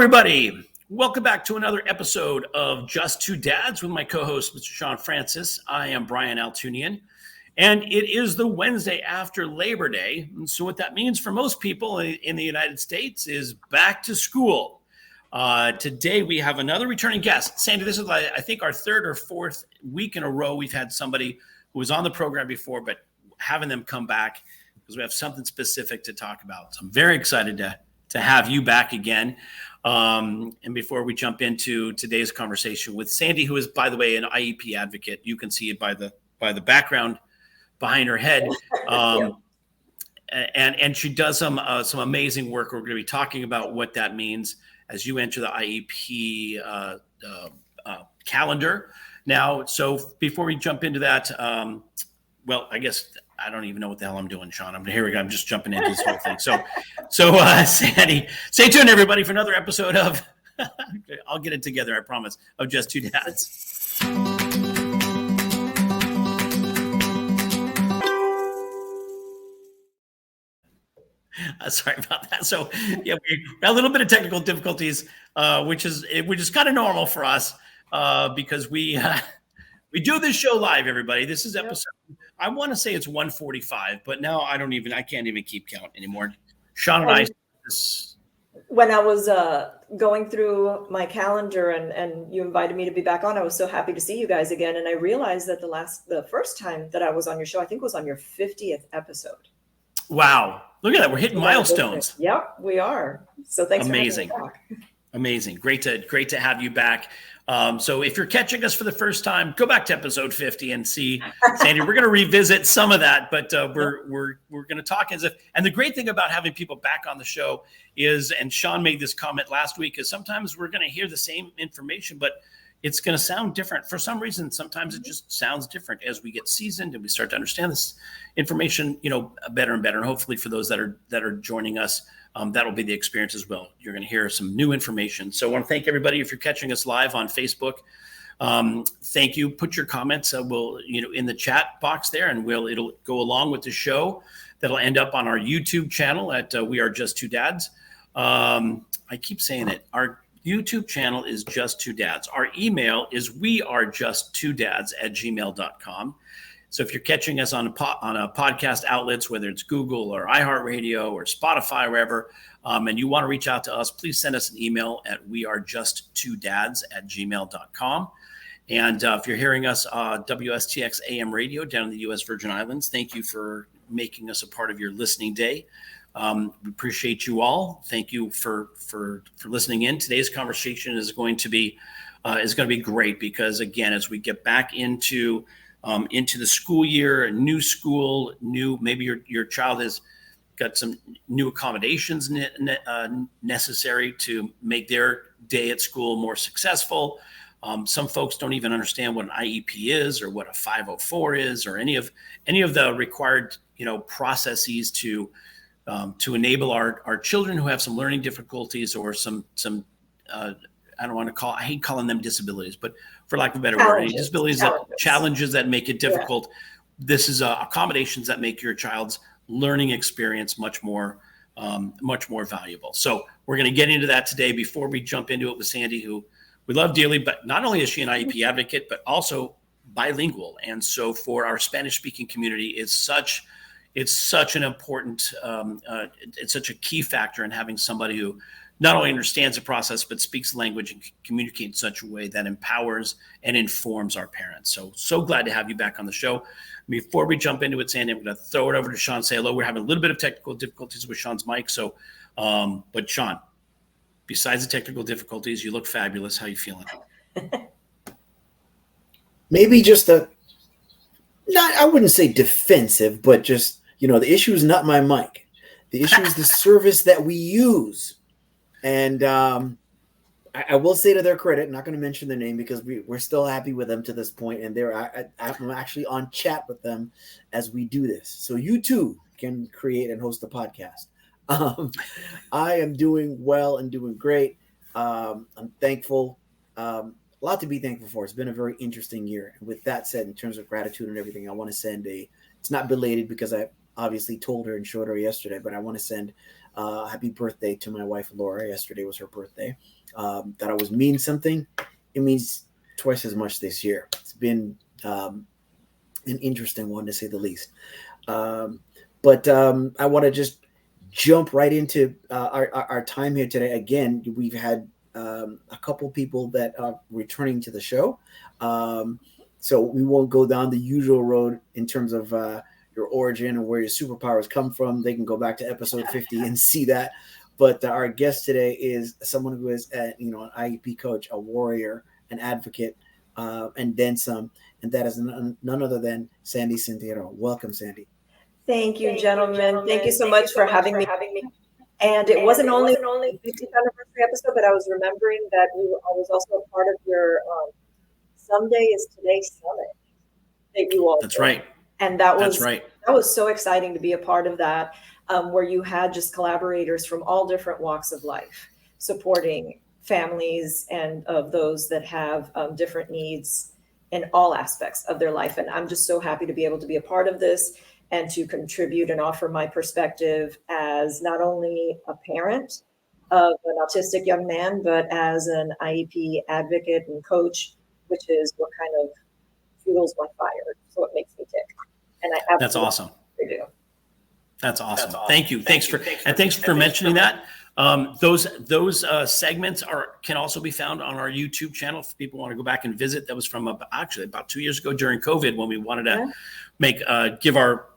everybody. Welcome back to another episode of Just Two Dads with my co-host, Mr. Shawn Francis. I am Brian Altunian, and it is the Wednesday after Labor Day. And so what that means for most people in the United States is back to school. Today, we have another returning guest. Sandy, this is, I think, our third or fourth week in a row we've had somebody who was on the program before, but having them come back because we have something specific to talk about. So I'm very excited to have you back again. And before we jump into today's conversation with Sandy, who is, by the way, an IEP advocate, you can see it by the background behind her head. And she does some amazing work. We're going to be talking about what that means as you enter the IEP calendar. Now, so before we jump into that, well, I guess I don't even know what the hell I'm doing, Shawn. Here we go. I'm just jumping into this whole thing. So Sandy, stay tuned, everybody, for another episode of, I'll get it together, I promise, of Just Two Dads. Sorry about that. So yeah, we had a little bit of technical difficulties, which is kind of normal for us because we do this show live, everybody. This is episode, I want to say it's 145, but now I can't even keep count anymore. Shawn and I. When I was going through my calendar and you invited me to be back on, I was so happy to see you guys again. And I realized that the first time that I was on your show, I think was on your 50th episode. Wow. Look at that. We're hitting milestones. Yep, we are. So thanks for having me back. Amazing. Great to have you back. So if you're catching us for the first time, go back to episode 50 and see Sandy. We're going to revisit some of that, but we're going to talk as if. And the great thing about having people back on the show is, and Shawn made this comment last week, is sometimes we're going to hear the same information, but it's going to sound different for some reason. Sometimes it just sounds different as we get seasoned and we start to understand this information, better and better. And hopefully for those that are joining us, that'll be the experience as well. You're going to hear some new information. So I want to thank everybody. If you're catching us live on Facebook, thank you. Put your comments in the chat box there, and it'll go along with the show. That'll end up on our YouTube channel at We Are Just Two Dads. I keep saying it. Our YouTube channel is Just Two Dads. Our email is wearejusttwodads@gmail.com. So if you're catching us on a podcast outlets, whether it's Google or iHeartRadio or Spotify, wherever, and you want to reach out to us, please send us an email at wearejusttwodads@gmail.com. And if you're hearing us WSTX AM radio down in the U.S. Virgin Islands, thank you for making us a part of your listening day. We appreciate you all. Thank you for listening in. Today's conversation is going to be great because, again, as we get back into the school year, new school, maybe your child has got some new accommodations necessary to make their day at school more successful. Some folks don't even understand what an IEP is or what a 504 is or any of the required processes to enable our children who have some learning difficulties or some I hate calling them disabilities, but for lack of a better word, any challenges that make it difficult. Yeah. This is accommodations that make your child's learning experience much more valuable. So we're going to get into that today. Before we jump into it with Sandy, who we love dearly, but not only is she an IEP advocate, but also bilingual. And so for our Spanish-speaking community, it's such an important, it's such a key factor in having somebody who not only understands the process, but speaks the language and communicates in such a way that empowers and informs our parents. So glad to have you back on the show. Before we jump into it, Sandy, I'm going to throw it over to Shawn. Say hello. We're having a little bit of technical difficulties with Shawn's mic. So, but Shawn, besides the technical difficulties, you look fabulous. How are you feeling? Maybe just I wouldn't say defensive, but just, the issue is not my mic. The issue is the service that we use. And I will say to their credit, I'm not going to mention their name because we're still happy with them to this point, and I'm actually on chat with them as we do this. So you too can create and host a podcast. I am doing well and doing great. I'm thankful. A lot to be thankful for. It's been a very interesting year. And with that said, in terms of gratitude and everything, I want to send it's not belated because I obviously told her and showed her yesterday, but I want to send happy birthday to my wife, Laura. Yesterday was her birthday. That always means something. It means twice as much this year. It's been an interesting one, to say the least. But I want to just jump right into our time here today. Again, we've had a couple people that are returning to the show. So we won't go down the usual road in terms of your origin and where your superpowers come from. They can go back to episode 50 and see that. But our guest today is someone who is an IEP coach, a warrior, an advocate, and then some. And that is none other than Sandy Santeiro. Welcome, Sandy. Thank you, gentlemen. Thank you so much for having me. And it wasn't only the 50th anniversary episode, but I was remembering that I was also a part of your Someday is Today Summit that you all That's did. right. And that was right. That was so exciting to be a part of that, where you had just collaborators from all different walks of life supporting families and of those that have different needs in all aspects of their life. And I'm just so happy to be able to be a part of this and to contribute and offer my perspective as not only a parent of an autistic young man, but as an IEP advocate and coach, which is what kind of fuels my fire. So it makes me tick. And I absolutely That's awesome. do. That's awesome. Thank you. Thanks for mentioning that. Those segments can also be found on our YouTube channel if people want to go back and visit. That was from about 2 years ago during COVID, when we wanted to give our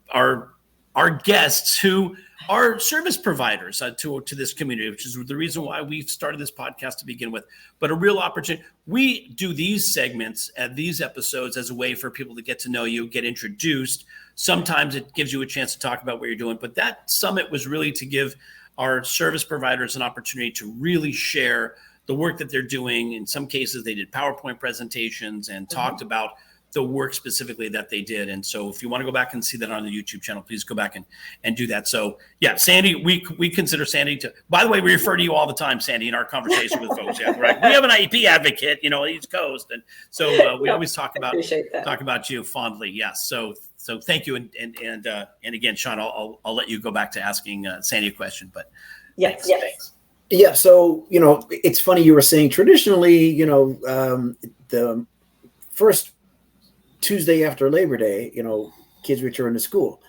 guests who are service providers to this community, which is the reason why we started this podcast to begin with. But a real opportunity. We do these segments and these episodes as a way for people to get to know you, get introduced. Sometimes it gives you a chance to talk about what you're doing. But that summit was really to give our service providers an opportunity to really share the work that they're doing. In some cases, they did PowerPoint presentations and talked about the work specifically that they did. And so if you want to go back and see that on the YouTube channel, please go back and do that. So yeah, Sandy, we consider Sandy by the way, we refer to you all the time, Sandy, in our conversation with folks. Yeah, right. We have an IEP advocate, East Coast. And so we always talk about you fondly. Yes. So thank you. And again, Shawn, I'll let you go back to asking Sandy a question, but Yes. Thanks. Yeah. So, it's funny you were saying traditionally, the first Tuesday after Labor Day, kids return to school.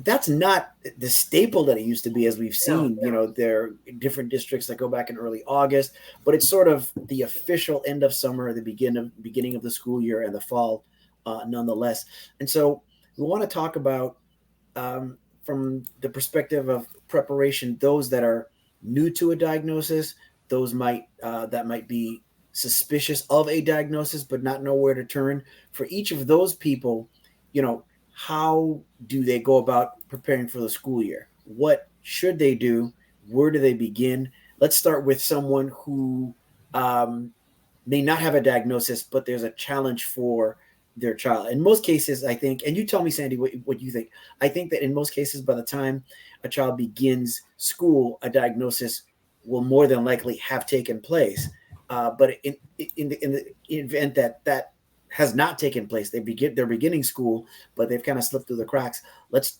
That's not the staple that it used to be, as we've seen. There are different districts that go back in early August, but it's sort of the official end of summer, the beginning of the school year, and the fall, nonetheless. And so we want to talk about, from the perspective of preparation, those that are new to a diagnosis, those that might be suspicious of a diagnosis but not know where to turn. For each of those people, how do they go about preparing for the school year? What should they do? Where do they begin? Let's start with someone who may not have a diagnosis, but there's a challenge for their child. In most cases, I think, and you tell me, Sandy, what you think. I think that in most cases, by the time a child begins school, a diagnosis will more than likely have taken place. But in the event that has not taken place, they're beginning school, but they've kind of slipped through the cracks. Let's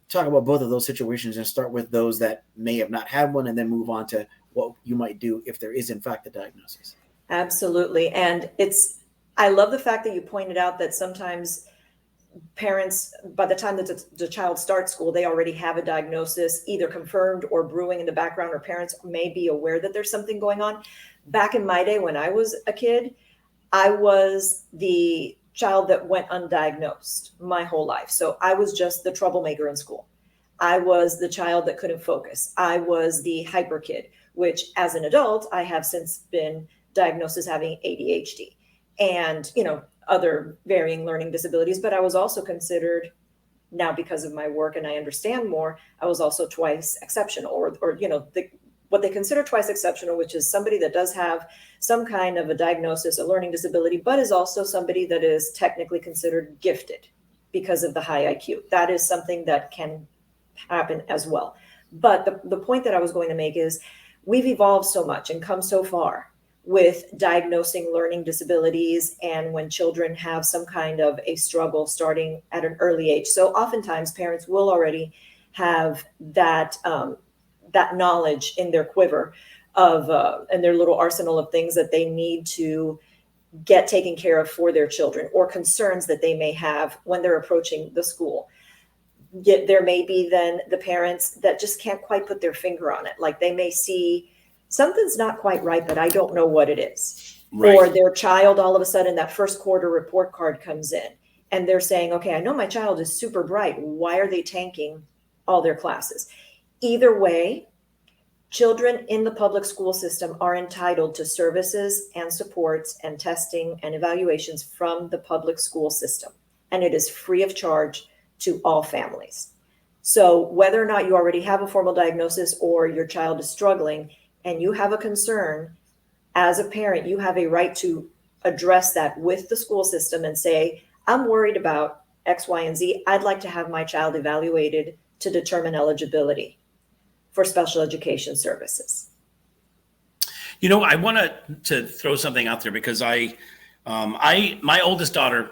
talk about both of those situations and start with those that may have not had one, and then move on to what you might do if there is in fact a diagnosis. Absolutely. And I love the fact that you pointed out that sometimes parents, by the time that the child starts school, they already have a diagnosis, either confirmed or brewing in the background, or parents may be aware that there's something going on. Back in my day, when I was a kid, I was the child that went undiagnosed my whole life. So I was just the troublemaker in school. I was the child that couldn't focus. I was the hyper kid, which as an adult, I have since been diagnosed as having ADHD and, other varying learning disabilities. But I was also considered, now because of my work and I understand more, I was also twice exceptional, or what they consider twice exceptional, which is somebody that does have some kind of a diagnosis, a learning disability, but is also somebody that is technically considered gifted because of the high IQ. That is something that can happen as well. But the point that I was going to make is we've evolved so much and come so far with diagnosing learning disabilities, and when children have some kind of a struggle starting at an early age. So oftentimes parents will already have that that knowledge in their quiver of and their little arsenal of things that they need to get taken care of for their children, or concerns that they may have when they're approaching the school. Yet there may be then the parents that just can't quite put their finger on it. Like they may see something's not quite right, but I don't know what it is. Right. Or their child, all of a sudden, that first quarter report card comes in and they're saying, okay, I know my child is super bright. Why are they tanking all their classes? Either way, children in the public school system are entitled to services and supports and testing and evaluations from the public school system. And it is free of charge to all families. So whether or not you already have a formal diagnosis or your child is struggling and you have a concern, as a parent, you have a right to address that with the school system and say, I'm worried about X, Y, and Z. I'd like to have my child evaluated to determine eligibility for special education services. You know, I want to throw something out there because my oldest daughter,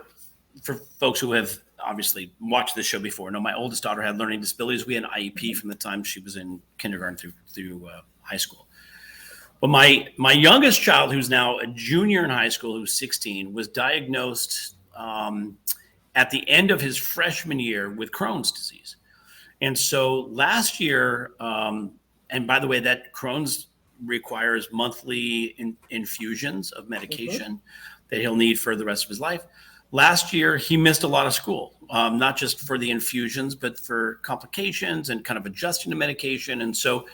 for folks who have obviously watched this show before, know my oldest daughter had learning disabilities. We had an IEP from the time she was in kindergarten through high school. But my youngest child, who's now a junior in high school, who's 16, was diagnosed at the end of his freshman year with Crohn's disease. And so last year, and by the way, that Crohn's requires monthly infusions of medication that he'll need for the rest of his life. Last year, he missed a lot of school, not just for the infusions, but for complications and kind of adjusting to medication. And so,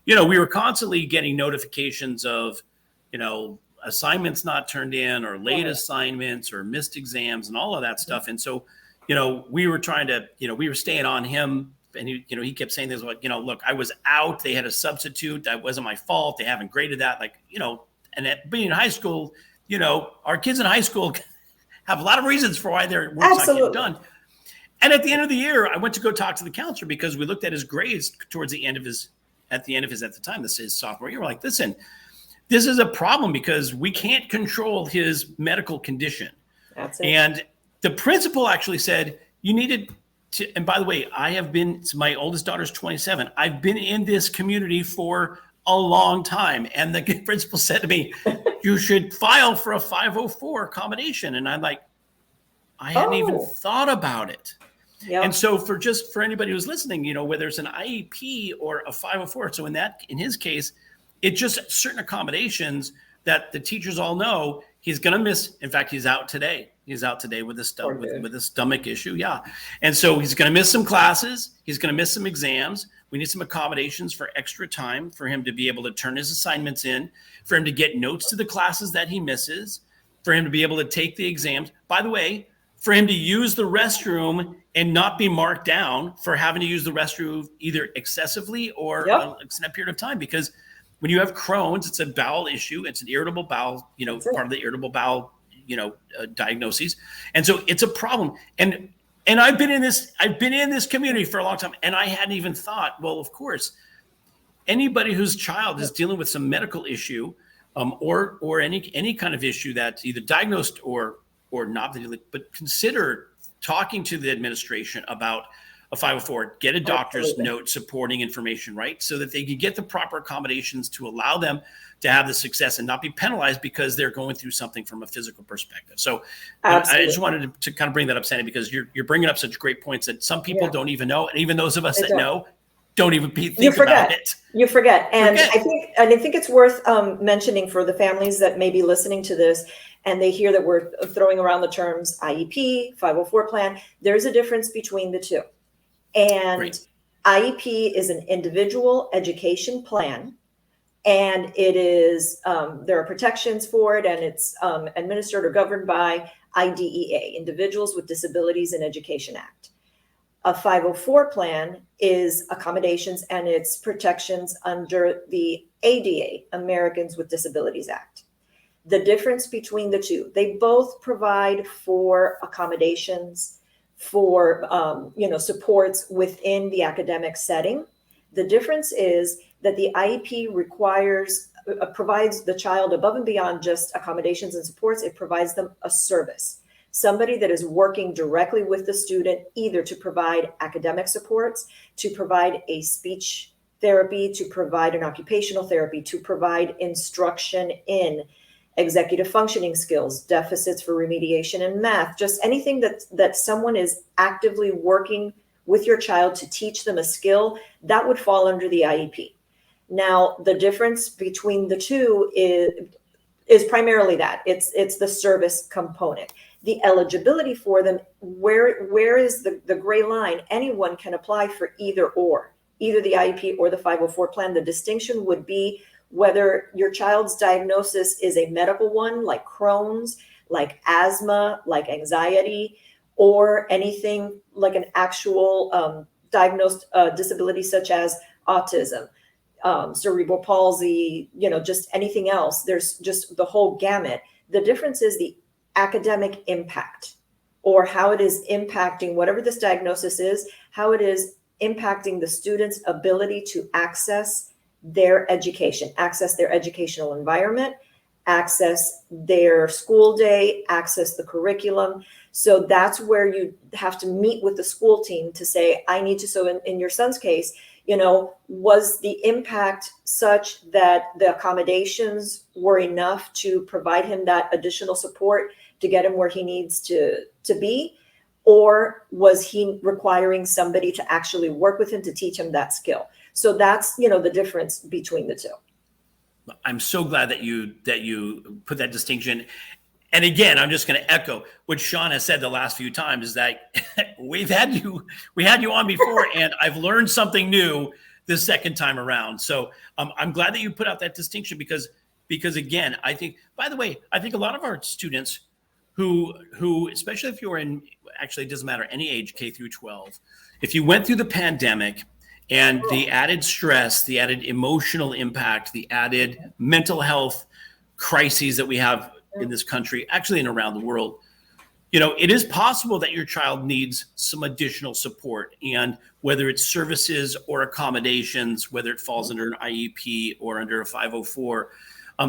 you know, we were constantly getting notifications of, you know, assignments not turned in or late assignments or missed exams and all of that stuff. And so, you know, we were trying to, you know, we were staying on him. And he kept saying things like, you know, look, I was out. They had a substitute. That wasn't my fault. They haven't graded that. Like, you know, and at being in high school, you know, our kids in high school have a lot of reasons for why their work's not getting done. And at the end of the year, I went to go talk to the counselor because we looked at his grades towards the end of his, at the time, this is sophomore year. We're like, listen, this is a problem because we can't control his medical condition. That's it. And the principal actually said, you needed to, and by the way, my oldest daughter's 27. I've been in this community for a long time. And the principal said to me, you should file for a 504 accommodation. And I'm like, I hadn't even thought about it. Yep. And so for anybody who's listening, you know, whether it's an IEP or a 504. So in his case, it's just certain accommodations that the teachers all know he's going to miss. In fact, he's out today. He's out today with a stomach issue. Yeah. And so he's going to miss some classes. He's going to miss some exams. We need some accommodations for extra time for him to be able to turn his assignments in, for him to get notes to the classes that he misses, for him to be able to take the exams. By the way, for him to use the restroom and not be marked down for having to use the restroom either excessively or an extended period of time. Because when you have Crohn's, it's a bowel issue. It's an irritable bowel, you know, part of the irritable bowel, you know, diagnoses. And so it's a problem. And I've been in this community for a long time. And I hadn't even thought, well, of course, anybody whose child is dealing with some medical issue or any kind of issue that's either diagnosed or not, but consider talking to the administration about a 504, get a doctor's note supporting information, right? So that they can get the proper accommodations to allow them to have the success and not be penalized because they're going through something from a physical perspective. So I just wanted to kind of bring that up, Sandy, because you're bringing up such great points that some people don't even know. And even those of us that know don't even think about it. You forget. And I think it's worth mentioning for the families that may be listening to this and they hear that we're throwing around the terms IEP, 504 plan. There's a difference between the two. And IEP is an individual education plan, and it is there are protections for it, and it's administered or governed by IDEA, Individuals with Disabilities in Education Act. A 504 plan is accommodations and its protections under the ADA, Americans with Disabilities Act. The difference between the two, they both provide for accommodations, for supports within the academic setting. The difference is that the IEP provides the child above and beyond just accommodations and supports. It provides them a service. somebody that is working directly with the student, either to provide academic supports, to provide a speech therapy, to provide an occupational therapy, to provide instruction in executive functioning skills, deficits for remediation in math, just anything that someone is actively working with your child to teach them a skill, that would fall under the IEP. Now, the difference between the two is primarily that it's the service component. The eligibility for them, where is the gray line? Anyone can apply for either the IEP or the 504 plan. The distinction would be whether your child's diagnosis is a medical one, like Crohn's, like asthma, like anxiety, or anything like an actual diagnosed disability such as autism, cerebral palsy, just anything else. There's just the whole gamut. The difference is the academic impact, or how it is impacting whatever this diagnosis is, how it is impacting the student's ability to access their education, access their educational environment, access their school day, access the curriculum. So that's where you have to meet with the school team to say, I need to, so in your son's case, was the impact such that the accommodations were enough to provide him that additional support to get him where he needs to be? Or was he requiring somebody to actually work with him to teach him that skill? So that's, the difference between the two. I'm so glad that you put that distinction. And again, I'm just going to echo what Shawn has said the last few times, is that we had you on before, and I've learned something new this second time around. So I'm glad that you put out that distinction because again, I think, by the way, I think a lot of our students who, especially if you're in, actually it doesn't matter, any age, K through 12, if you went through the pandemic and the added stress, the added emotional impact, the added mental health crises that we have in this country, actually and around the world, it is possible that your child needs some additional support. And whether it's services or accommodations, whether it falls under an IEP or under a 504,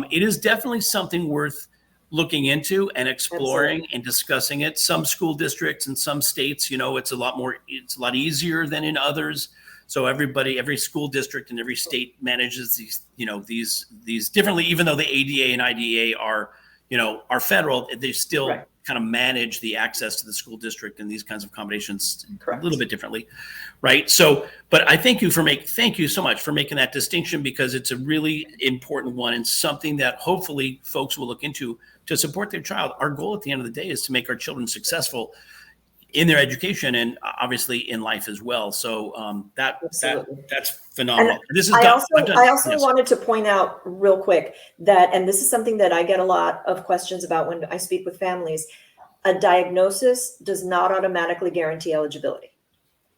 it is definitely something worth looking into and exploring and discussing it. Some school districts in some states, it's a lot easier than in others. So every school district and every state manages these differently, even though the ADA and IDEA are federal, they still kind of manage the access to the school district and these kinds of accommodations a little bit differently. Right. So, but I thank you so much for making that distinction, because it's a really important one and something that hopefully folks will look into to support their child. Our goal at the end of the day is to make our children successful in their education and obviously in life as well. So that's phenomenal. I also wanted to point out real quick that, and this is something that I get a lot of questions about when I speak with families, a diagnosis does not automatically guarantee eligibility.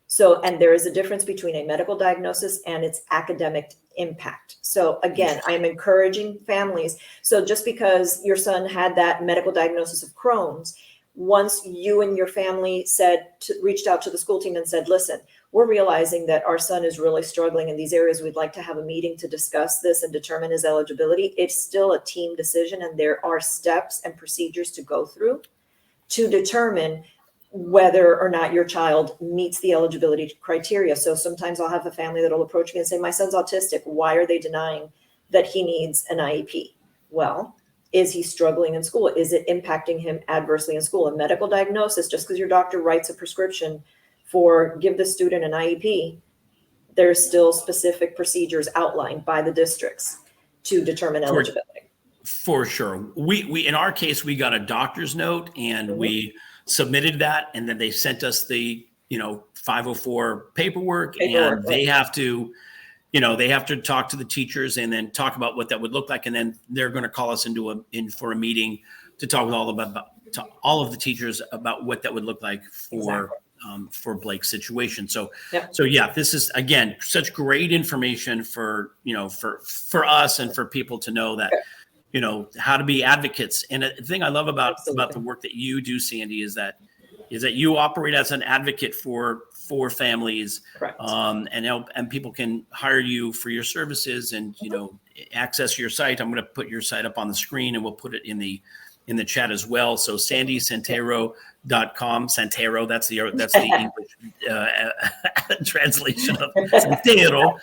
So, and there is a difference between a medical diagnosis and its academic impact. So again, I'm encouraging families. So just because your son had that medical diagnosis of Crohn's, once you and your family reached out to the school team and said, listen, we're realizing that our son is really struggling in these areas. We'd like to have a meeting to discuss this and determine his eligibility. It's still a team decision, and there are steps and procedures to go through to determine whether or not your child meets the eligibility criteria. So sometimes I'll have a family that'll approach me and say, my son's autistic. Why are they denying that he needs an IEP? Well, is he struggling in school? Is it impacting him adversely in school? A medical diagnosis, just because your doctor writes a prescription for give the student an IEP, there's still specific procedures outlined by the districts to determine eligibility. For sure. We in our case, we got a doctor's note and we submitted that, and then they sent us the 504 paperwork, and they have to talk to the teachers and then talk about what that would look like. And then they're going to call us in for a meeting to talk with all of the teachers about what that would look like for Blake's situation. So yeah, this is, again, such great information for us and for people to know that, how to be advocates. And the thing I love about the work that you do, Sandy, is that you operate as an advocate for families, and people can hire you for your services and access your site. I'm going to put your site up on the screen, and we'll put it in the in the chat as well. So SandySanteiro.com. Santeiro, that's the English translation of Santeiro.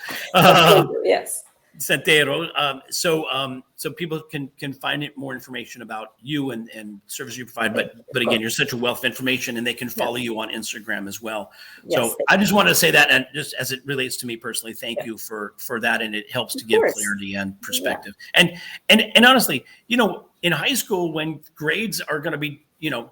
Yes. Santeiro. So people can find more information about you and services you provide. But again, you're such a wealth of information, and they can follow you on Instagram as well. Yes, so I just want to say that, and just as it relates to me personally, thank you for that, and it helps to give clarity and perspective. And honestly, in high school, when grades are going to be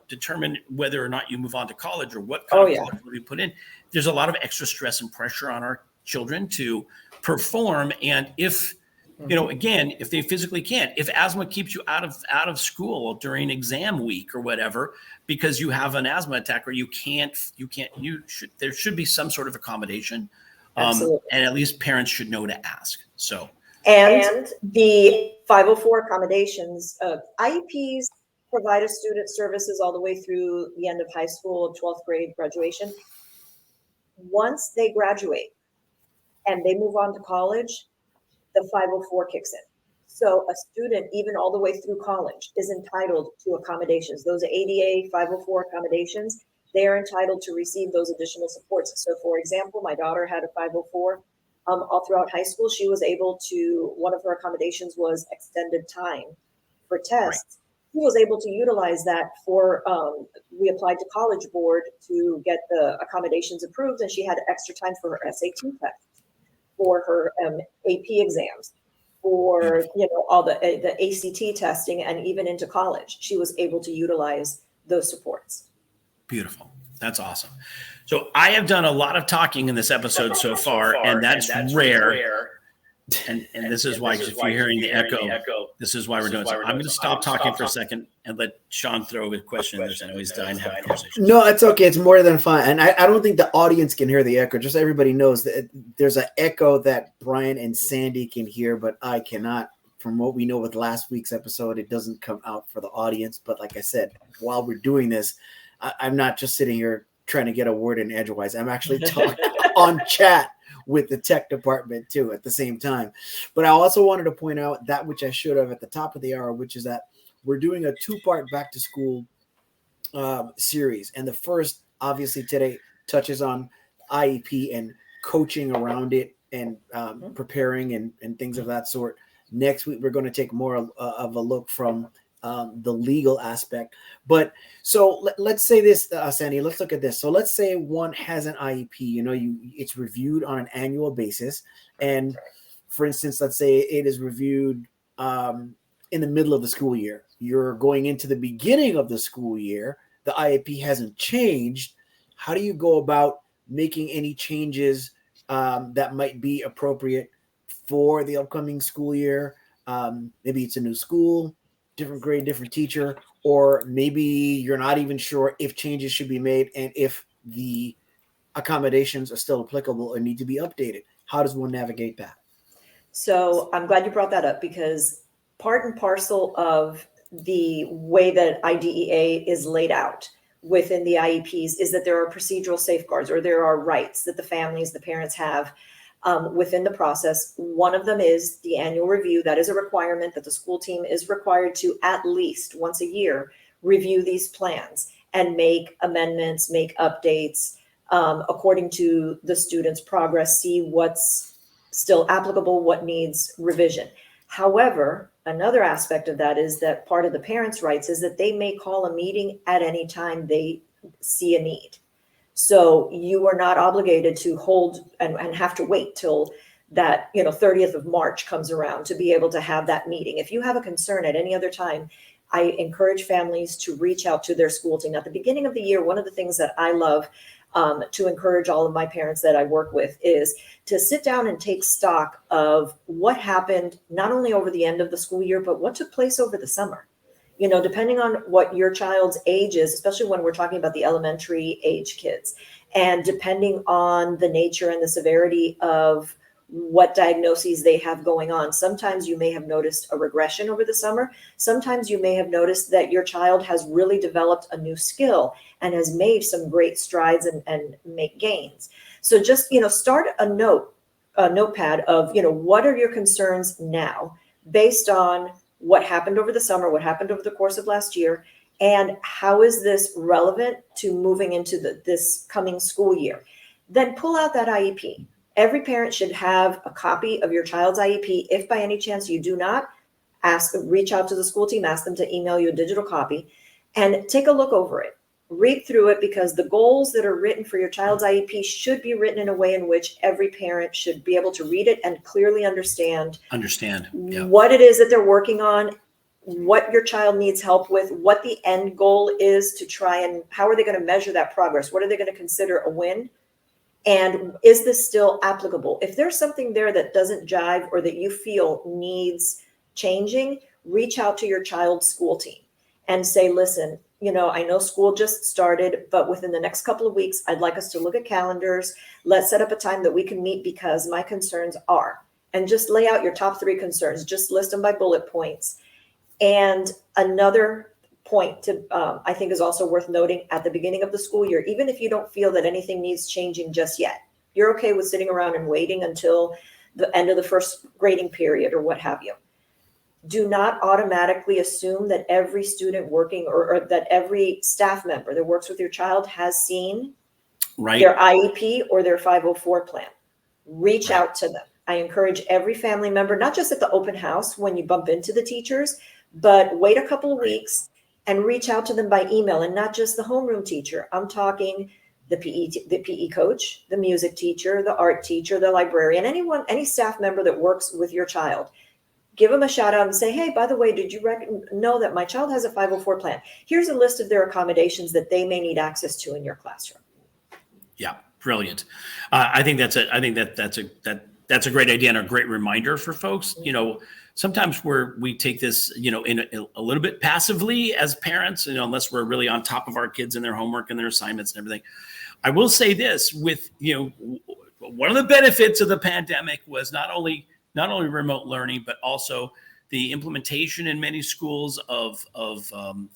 determine whether or not you move on to college or what kind of college will be put in, there's a lot of extra stress and pressure on our children to perform. And if again, if they physically can't, if asthma keeps you out of school during exam week or whatever because you have an asthma attack, or there should be some sort of accommodation, and at least parents should know to ask. So and the 504 accommodations, IEPs provide a student services all the way through the end of high school, 12th grade graduation. Once they graduate and they move on to college, the 504 kicks in. So a student, even all the way through college, is entitled to accommodations. Those ADA 504 accommodations, they are entitled to receive those additional supports. So for example, my daughter had a 504 all throughout high school. She was able to, one of her accommodations was extended time for tests. She was able to utilize that for, we applied to College Board to get the accommodations approved, and she had extra time for her SAT tests, for her AP exams, for all the ACT testing, and even into college. She was able to utilize those supports. Beautiful. That's awesome. So I have done a lot of talking in this episode so far, and that's rare. And this is why, if you're hearing the echo, this is why we're doing it. So I'm going to stop talking for a second and let Shawn throw a question. I know he's dying to have a conversation. No, it's okay. It's more than fine. And I don't think the audience can hear the echo. Just everybody knows that there's an echo that Brian and Sandy can hear, but I cannot. From what we know with last week's episode, it doesn't come out for the audience. But like I said, while we're doing this, I'm not just sitting here trying to get a word in edgewise. I'm actually talking on chat with the tech department too at the same time. But I also wanted to point out that which I should have at the top of the hour, which is that we're doing a 2-part back to school series. And the first, obviously today, touches on IEP and coaching around it and preparing and things of that sort. Next week, we're going to take more of a look from the legal aspect. But so let's say this, Sandy, let's look at this. So let's say one has an IEP, it's reviewed on an annual basis. And for instance, let's say it is reviewed in the middle of the school year. You're going into the beginning of the school year. The IEP hasn't changed. How do you go about making any changes that might be appropriate for the upcoming school year? Maybe it's a new school, different grade, different teacher, or maybe you're not even sure if changes should be made and if the accommodations are still applicable or need to be updated. How does one navigate that? So I'm glad you brought that up, because part and parcel of the way that IDEA is laid out within the IEPs is that there are procedural safeguards, or there are rights that the families, the parents have within the process. One of them is the annual review. That is a requirement that the school team is required to at least once a year review these plans and make amendments, make updates according to the student's progress, see what's still applicable, what needs revision. However, another aspect of that is that part of the parents' rights is that they may call a meeting at any time they see a need. So you are not obligated to hold and have to wait till that 30th of March comes around to be able to have that meeting. If you have a concern at any other time, I encourage families to reach out to their school team. At the beginning of the year, one of the things that I love to encourage all of my parents that I work with is to sit down and take stock of what happened, not only over the end of the school year, but what took place over the summer. Depending on what your child's age is, especially when we're talking about the elementary age kids, and depending on the nature and the severity of what diagnoses they have going on. Sometimes you may have noticed a regression over the summer. Sometimes you may have noticed that your child has really developed a new skill and has made some great strides and make gains. So just, start a notepad of, what are your concerns now based on what happened over the summer, what happened over the course of last year, and how is this relevant to moving into this coming school year. Then pull out that IEP. Every parent should have a copy of your child's IEP. If by any chance you do not, reach out to the school team, ask them to email you a digital copy, and take a look over it. Read through it, because the goals that are written for your child's IEP should be written in a way in which every parent should be able to read it and clearly understand what it is that they're working on, what your child needs help with, what the end goal is to try, and how are they going to measure that progress? What are they going to consider a win? And is this still applicable? If there's something there that doesn't jive or that you feel needs changing, reach out to your child's school team and say, listen, I know school just started, but within the next couple of weeks, I'd like us to look at calendars. Let's set up a time that we can meet, because my concerns are, and just lay out your top 3 concerns, just list them by bullet points. And another point to, I think is also worth noting at the beginning of the school year, even if you don't feel that anything needs changing just yet, you're okay with sitting around and waiting until the end of the first grading period or what have you. Do not automatically assume that every student working or that every staff member that works with your child has seen their IEP or their 504 plan. Reach out to them. I encourage every family member, not just at the open house when you bump into the teachers, but wait a couple of weeks and reach out to them by email, and not just the homeroom teacher. I'm talking the PE coach, the music teacher, the art teacher, the librarian, any staff member that works with your child. Give them a shout out and say, hey, by the way, did you know that my child has a 504 plan? Here's a list of their accommodations that they may need access to in your classroom. Yeah, brilliant. I think that's a great idea and a great reminder for folks. Sometimes we take this, in a little bit passively as parents, unless we're really on top of our kids and their homework and their assignments and everything. I will say this, with, one of the benefits of the pandemic was not only remote learning, but also the implementation in many schools of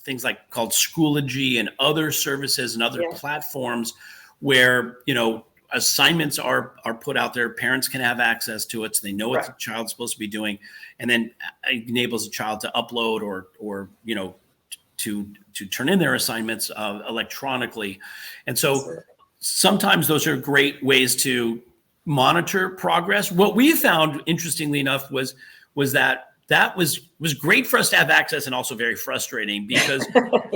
things called Schoology and other services and other platforms where, assignments are put out there. Parents can have access to it, so they know what the child's supposed to be doing, and then enables the child to upload or to turn in their assignments electronically. And so sometimes those are great ways to monitor progress. What we found, interestingly enough, was that was great for us to have access, and also very frustrating, because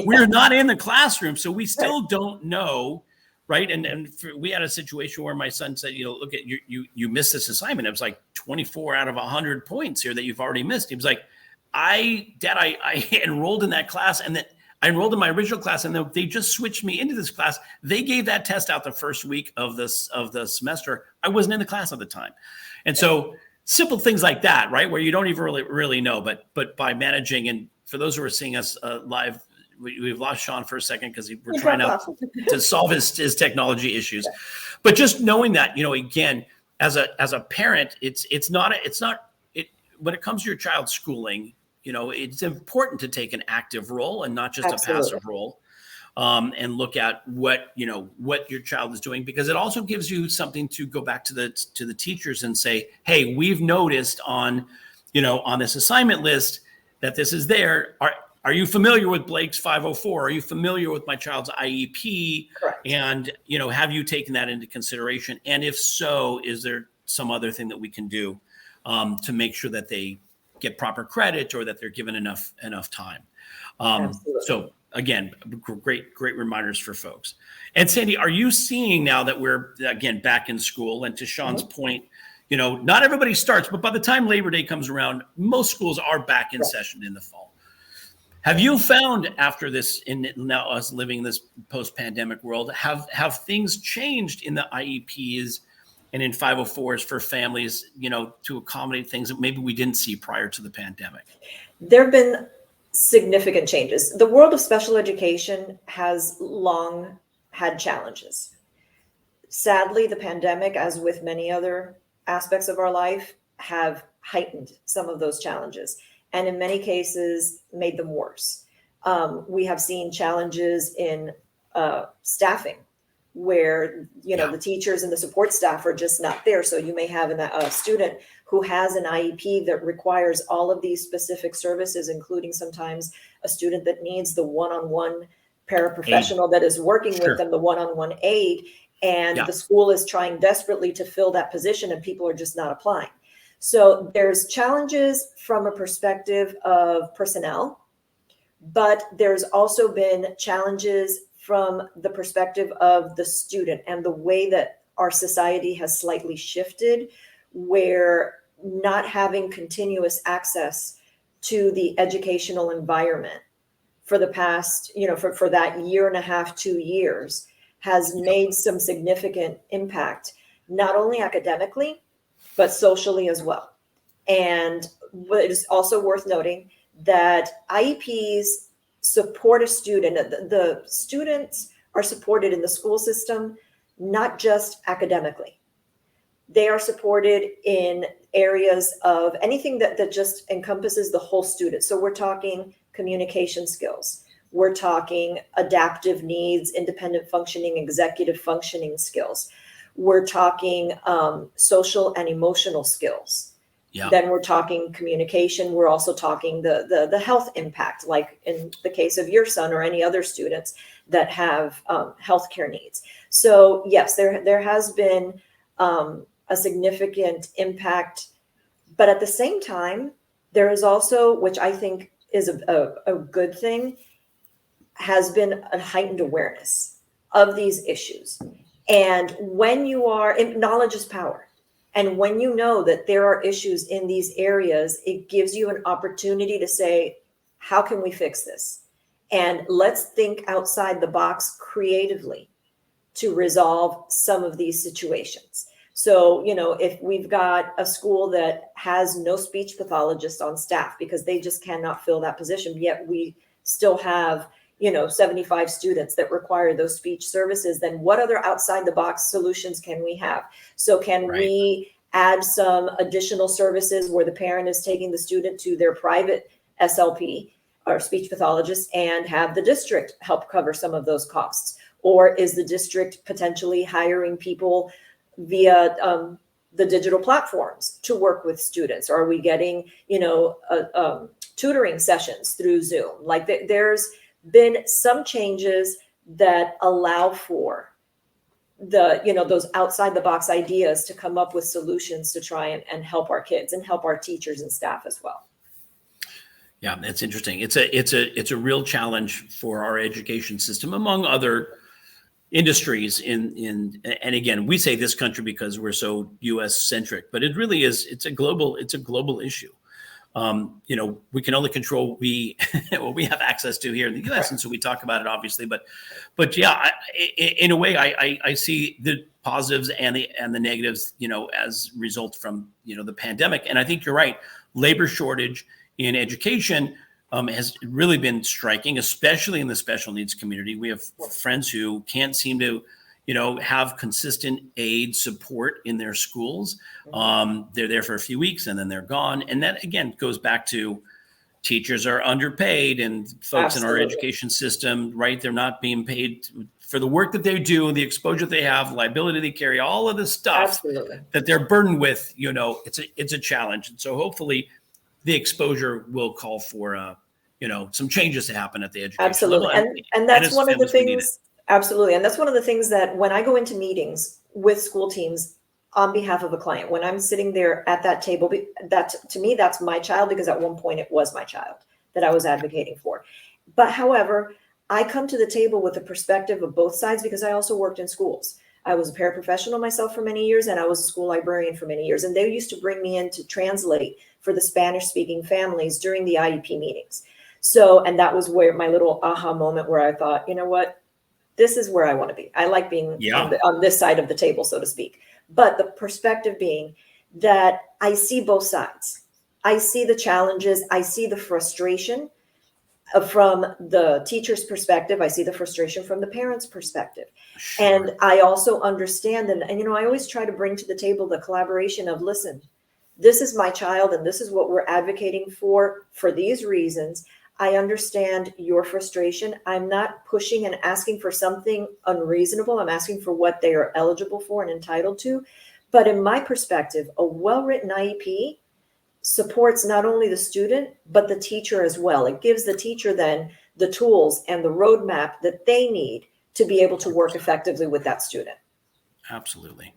we're not in the classroom, so we still don't know. Right. And we had a situation where my son said, look at you missed this assignment. It was like 24 out of 100 points here that you've already missed. He was like, Dad, I enrolled in that class, and that I enrolled in my original class, and they just switched me into this class. They gave that test out the first week of the semester. I wasn't in the class at the time. And so simple things like that, right, where you don't even really know, but by managing, and for those who are seeing us live, we've lost Shawn for a second because we're trying to solve his technology issues. But just knowing that, again, as a parent, it's not when it comes to your child's schooling, it's important to take an active role and not just a passive role, and look at what your child is doing, because it also gives you something to go back to the teachers and say, hey, we've noticed on this assignment list that this is there. Are you familiar with Blake's 504? Are you familiar with my child's IEP? Correct. And, have you taken that into consideration? And if so, is there some other thing that we can do to make sure that they get proper credit, or that they're given enough time? So again, great reminders for folks. And Sandy, are you seeing now that we're, again, back in school, and to Shawn's point, not everybody starts, but by the time Labor Day comes around, most schools are back in session in the fall. Have you found, after this, in now us living in this post-pandemic world, have things changed in the IEPs and in 504s for families, to accommodate things that maybe we didn't see prior to the pandemic? There have been significant changes. The world of special education has long had challenges. Sadly, the pandemic, as with many other aspects of our life, have heightened some of those challenges, and in many cases made them worse. We have seen challenges in staffing. where, the teachers and the support staff are just not there. So you may have a student who has an IEP that requires all of these specific services, including sometimes a student that needs the one-on-one paraprofessional that is working with them, the one-on-one aid, and the school is trying desperately to fill that position and people are just not applying. So there's challenges from a perspective of personnel, but there's also been challenges from the perspective of the student and the way that our society has slightly shifted, where not having continuous access to the educational environment for the past, for that year and a half, 2 years, has made some significant impact, not only academically, but socially as well. And it is also worth noting that IEPs support a student. The students are supported in the school system, not just academically. They are supported in areas of anything that just encompasses the whole student. So we're talking communication skills. We're talking adaptive needs, independent functioning, executive functioning skills. We're talking social and emotional skills. Yeah. Then we're talking communication. We're also talking the health impact, like in the case of your son or any other students that have healthcare needs. So yes, there has been a significant impact, but at the same time, there is also, which I think is a good thing, has been a heightened awareness of these issues. And when knowledge is power. And when you know that there are issues in these areas, it gives you an opportunity to say, how can we fix this? And let's think outside the box creatively to resolve some of these situations. So, if we've got a school that has no speech pathologist on staff because they just cannot fill that position, yet we still have 75 students that require those speech services, then what other outside the box solutions can we have? So can we add some additional services where the parent is taking the student to their private SLP or speech pathologist and have the district help cover some of those costs? Or is the district potentially hiring people via the digital platforms to work with students? Or are we getting, tutoring sessions through Zoom? Like there's been some changes that allow for those outside the box ideas to come up with solutions to try and help our kids and help our teachers and staff as well. Yeah, that's interesting. It's a real challenge for our education system, among other industries in and again, we say this country because we're so US centric, but it really is, it's a global issue. We can only control what we have access to here in the US. And so we talk about it obviously, but yeah, in a way I see the positives and the negatives, as a result from, the pandemic. And I think you're right. Labor shortage in education has really been striking, especially in the special needs community. We have friends who can't seem to, have consistent aid support in their schools. They're there for a few weeks and then they're gone. And that again goes back to teachers are underpaid and folks in our education system, right? They're not being paid for the work that they do, the exposure they have, liability they carry, all of the stuff that they're burdened with. It's a challenge. And so hopefully the exposure will call for some changes to happen at the education level. And that's one of the things. Absolutely. And that's one of the things that when I go into meetings with school teams on behalf of a client, when I'm sitting there at that table, that to me, that's my child, because at one point it was my child that I was advocating for. But however, I come to the table with the perspective of both sides because I also worked in schools. I was a paraprofessional myself for many years, and I was a school librarian for many years. And they used to bring me in to translate for the Spanish speaking families during the IEP meetings. So, and that was where my little aha moment where I thought, you know what? This is where I want to be. I like being on this side of the table, so to speak. But the perspective being that I see both sides. I see the challenges. I see the frustration from the teacher's perspective. I see the frustration from the parent's perspective. Sure. And I also understand, and I always try to bring to the table the collaboration of, listen, this is my child and this is what we're advocating for these reasons. I understand your frustration. I'm not pushing and asking for something unreasonable. I'm asking for what they are eligible for and entitled to. But in my perspective, a well-written IEP supports not only the student, but the teacher as well. It gives the teacher then the tools and the roadmap that they need to be able to work effectively with that student. Absolutely.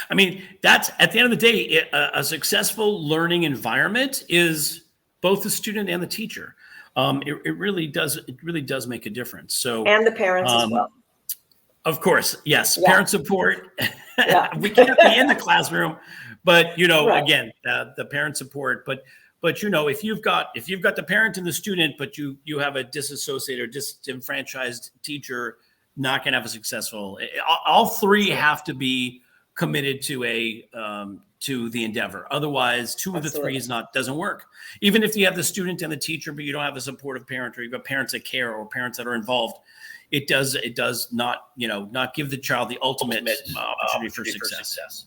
I mean, that's at the end of the day, a successful learning environment is both the student and the teacher. It really does make a difference. So, and the parents as well. Of course, yes, Yeah. parent support. Yeah. We can't be in the classroom, but Right. again, the parent support. But if you've got the parent and the student, but you have a disassociated or disenfranchised teacher, not going to have a successful. All three have to be committed to the endeavor. Otherwise, two of the three doesn't work. Even if you have the student and the teacher, but you don't have a supportive parent, or you've got parents that care or parents that are involved, it does not give the child the ultimate opportunity for success.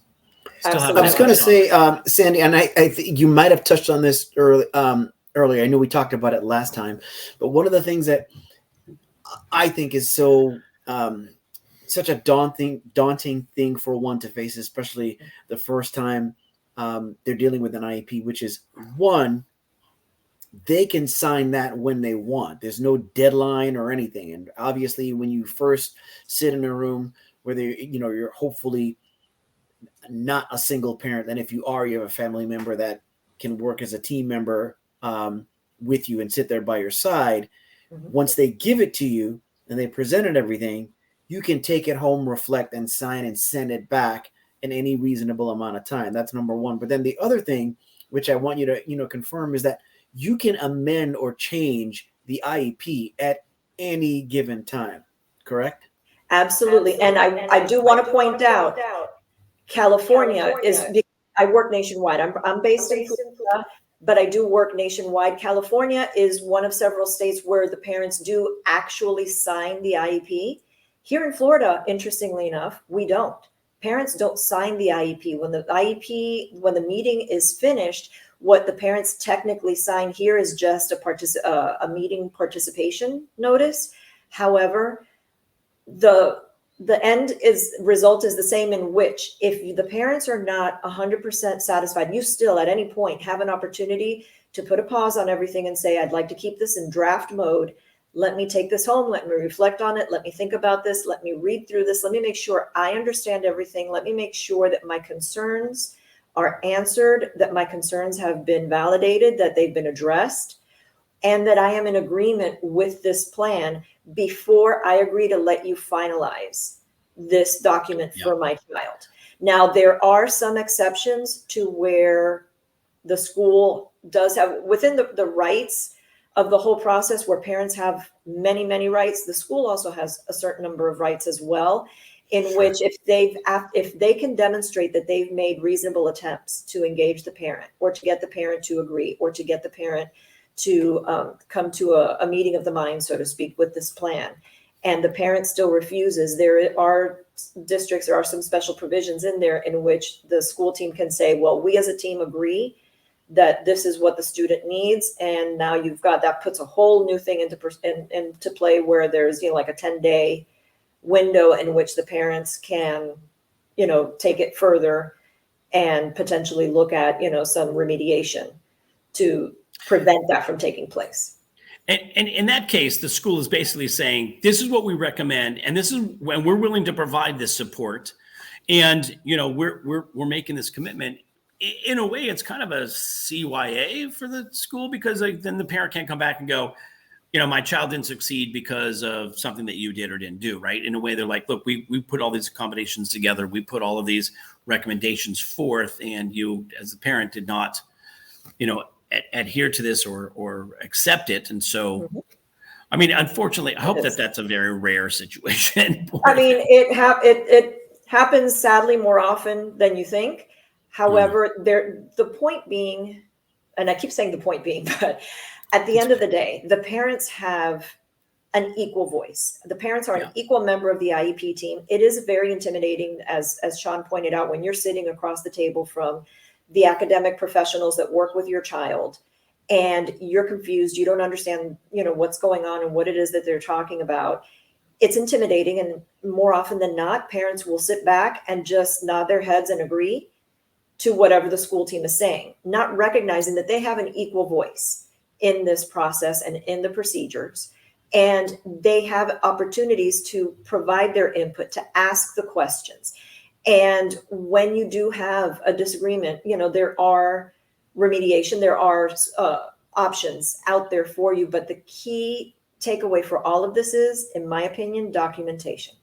I was going to say, Sandy, and I think you might have touched on this earlier. I know we talked about it last time, but one of the things that I think is such a daunting thing for one to face, especially the first time they're dealing with an IEP, which is one, they can sign that when they want. There's no deadline or anything. And obviously when you first sit in a room where you're hopefully not a single parent, and if you are, you have a family member that can work as a team member with you and sit there by your side. Mm-hmm. Once they give it to you and they presented everything, you can take it home, reflect, and sign and send it back in any reasonable amount of time. That's number one. But then the other thing, which I want you to confirm, is that you can amend or change the IEP at any given time, correct? Absolutely. And I do want to point out, California is, I work nationwide. I'm based in Florida, but I do work nationwide. California is one of several states where the parents do actually sign the IEP. Here in Florida, interestingly enough, we don't. Parents don't sign the IEP. When the meeting is finished, what the parents technically sign here is just a meeting participation notice. However, the end result is the same, in which if the parents are not 100% satisfied, you still at any point have an opportunity to put a pause on everything and say, I'd like to keep this in draft mode. Let me take this home. Let me reflect on it. Let me think about this. Let me read through this. Let me make sure I understand everything. Let me make sure that my concerns are answered, that my concerns have been validated, that they've been addressed, and that I am in agreement with this plan before I agree to let you finalize this document for my child. Now, there are some exceptions to where the school does have, within the rights of the whole process, where parents have many, many rights, the school also has a certain number of rights as well, in which if they can demonstrate that they've made reasonable attempts to engage the parent, or to get the parent to agree, or to get the parent to come to a meeting of the mind, so to speak, with this plan, and the parent still refuses, there are some special provisions in there in which the school team can say, well, we as a team agree that this is what the student needs. And now that puts a whole new thing into play, where there's, like a 10-day window in which the parents can, take it further and potentially look at, some remediation to prevent that from taking place. And in that case, the school is basically saying, this is what we recommend, and this is when we're willing to provide this support. And, we're making this commitment. In a way, it's kind of a CYA for the school, because then the parent can't come back and go, my child didn't succeed because of something that you did or didn't do, right? In a way, they're like, look, we put all these accommodations together. We put all of these recommendations forth, and you, as the parent, did not, adhere to this or accept it. And so, I mean, unfortunately, I hope that's a very rare situation. I mean, it happens sadly more often than you think. However, the point being, and I keep saying the point being, but at the end of the day, the parents have an equal voice. The parents are an equal member of the IEP team. It is very intimidating, as Shawn pointed out, when you're sitting across the table from the academic professionals that work with your child, and you're confused, you don't understand, what's going on and what it is that they're talking about, it's intimidating. And more often than not, parents will sit back and just nod their heads and agree to whatever the school team is saying, not recognizing that they have an equal voice in this process and in the procedures. And they have opportunities to provide their input, to ask the questions. And when you do have a disagreement, there are remediation, there are options out there for you. But the key takeaway for all of this is, in my opinion, documentation.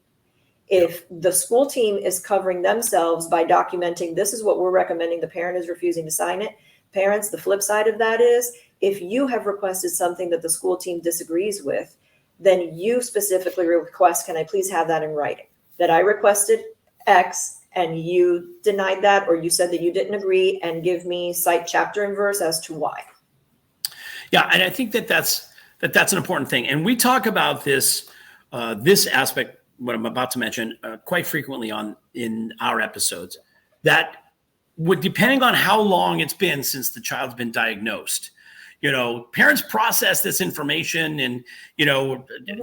If the school team is covering themselves by documenting, this is what we're recommending, the parent is refusing to sign it. Parents, the flip side of that is, if you have requested something that the school team disagrees with, then you specifically request, can I please have that in writing? That I requested X and you denied that, or you said that you didn't agree, and give me cite chapter and verse as to why. Yeah, and I think that's an important thing. And we talk about this aspect, what I'm about to mention, quite frequently in our episodes, that would, depending on how long it's been since the child's been diagnosed, parents process this information, and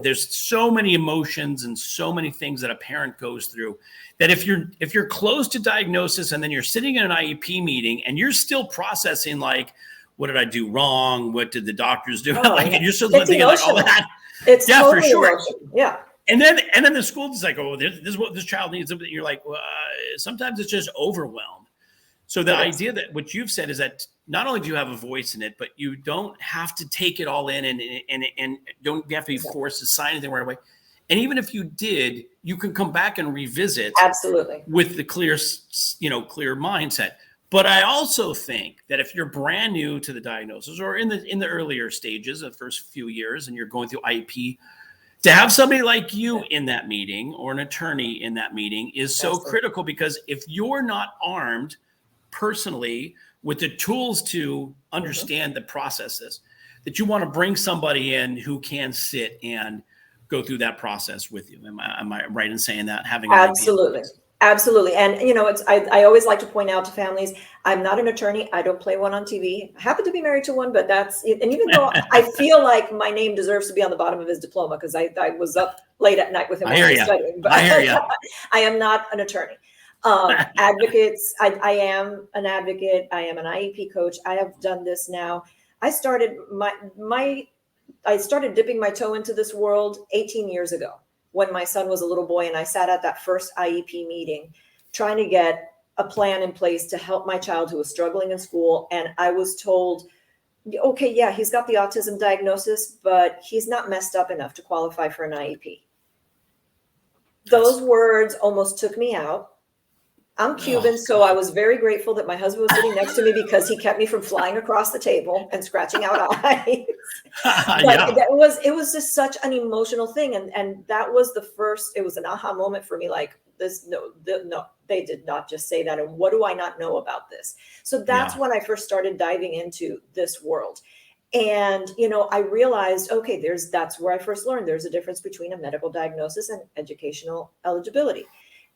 there's so many emotions and so many things that a parent goes through, that if you're close to diagnosis and then you're sitting in an IEP meeting and you're still processing, like, what did I do wrong? What did the doctors do? And you're still thinking like all that. It's totally for sure. Emotional. Yeah. And then the school is like, oh, this is what this child needs. And you're like, well, sometimes it's just overwhelmed. So the idea that what you've said is that not only do you have a voice in it, but you don't have to take it all in and don't have to be forced to sign anything right away. And even if you did, you can come back and revisit. Absolutely. With the clear mindset. But I also think that if you're brand new to the diagnosis, or in the earlier stages, the first few years, and you're going through IEP, to have somebody like you in that meeting, or an attorney in that meeting, is so critical, because if you're not armed personally with the tools to understand the processes, that you want to bring somebody in who can sit and go through that process with you. Am I right in saying that? Having Absolutely. Absolutely. And, I always like to point out to families, I'm not an attorney. I don't play one on TV. I happen to be married to one, but and even though I feel like my name deserves to be on the bottom of his diploma, because I was up late at night with him. I hear you. But I hear you. I am not an attorney. Advocates, I am an advocate. I am an IEP coach. I have done this now. I started dipping my toe into this world 18 years ago, when my son was a little boy, and I sat at that first IEP meeting trying to get a plan in place to help my child who was struggling in school. And I was told, okay, yeah, he's got the autism diagnosis, but he's not messed up enough to qualify for an IEP. Those words almost took me out. I'm Cuban, so I was very grateful that my husband was sitting next to me, because he kept me from flying across the table and scratching out eyes. But it was just such an emotional thing. And that was it was an aha moment for me, like, no, they did not just say that. And what do I not know about this? So that's when I first started diving into this world. And, I realized, okay, that's where I first learned there's a difference between a medical diagnosis and educational eligibility.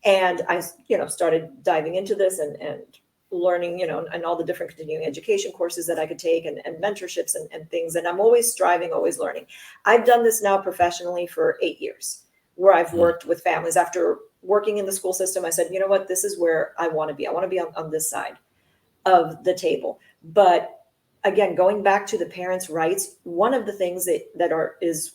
And I, started diving into this and learning, and all the different continuing education courses that I could take, and mentorships and things. And I'm always striving, always learning. I've done this now professionally for 8 years, where I've worked with families. After working in the school system, I said, you know what, this is where I want to be. I want to be on this side of the table. But again, going back to the parents' rights, one of the things that is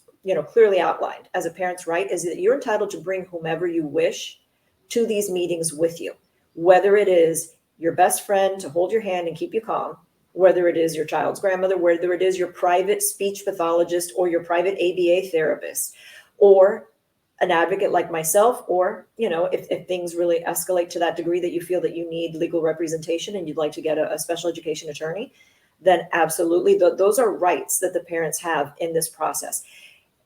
clearly outlined as a parent's right is that you're entitled to bring whomever you wish to these meetings with you, whether it is your best friend to hold your hand and keep you calm, whether it is your child's grandmother, whether it is your private speech pathologist or your private ABA therapist, or an advocate like myself, or, if things really escalate to that degree that you feel that you need legal representation and you'd like to get a special education attorney, then absolutely, those are rights that the parents have in this process.